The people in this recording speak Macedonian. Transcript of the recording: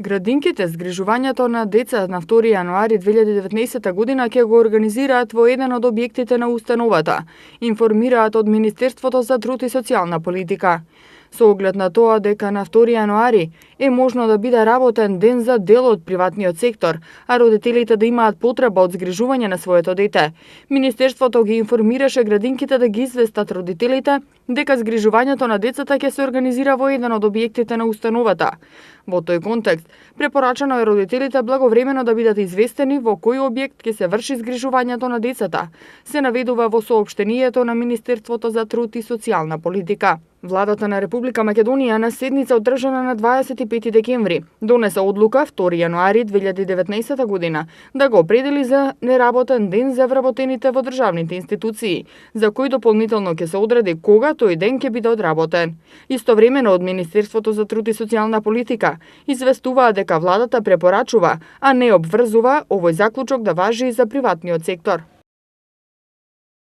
Градинките згрижувањето на деца на 2 јануари 2019 година ќе го организираат во еден од објектите на установата, информираат од Министерството за труд и социјална политика. Со оглед на тоа дека на 2 јануари е можно да биде работен ден за дел од приватниот сектор, а родителите да имаат потреба од згрижување на своето дете, Министерството ги информираше градинките да ги известат родителите дека згрижувањето на децата ќе се организира во еден од објектите на установата. Во тој контекст, препорачано е родителите благовремено да бидат известени во кој објект ќе се врши згрижувањето на децата, се наведува во соопштението на Министерството за труд и социјална политика. Владата на Република Македонија на седница одржана на 25 декември донесе одлука 2 јануари 2019 година да го определи за неработен ден за вработените во државните институции, за кој дополнително ќе се одреди кога тој ден ќе биде одработен. Истовремено од Министерството за труд и социјална политика известуваа дека владата препорачува, а не обврзува овој заклучок да важи и за приватниот сектор.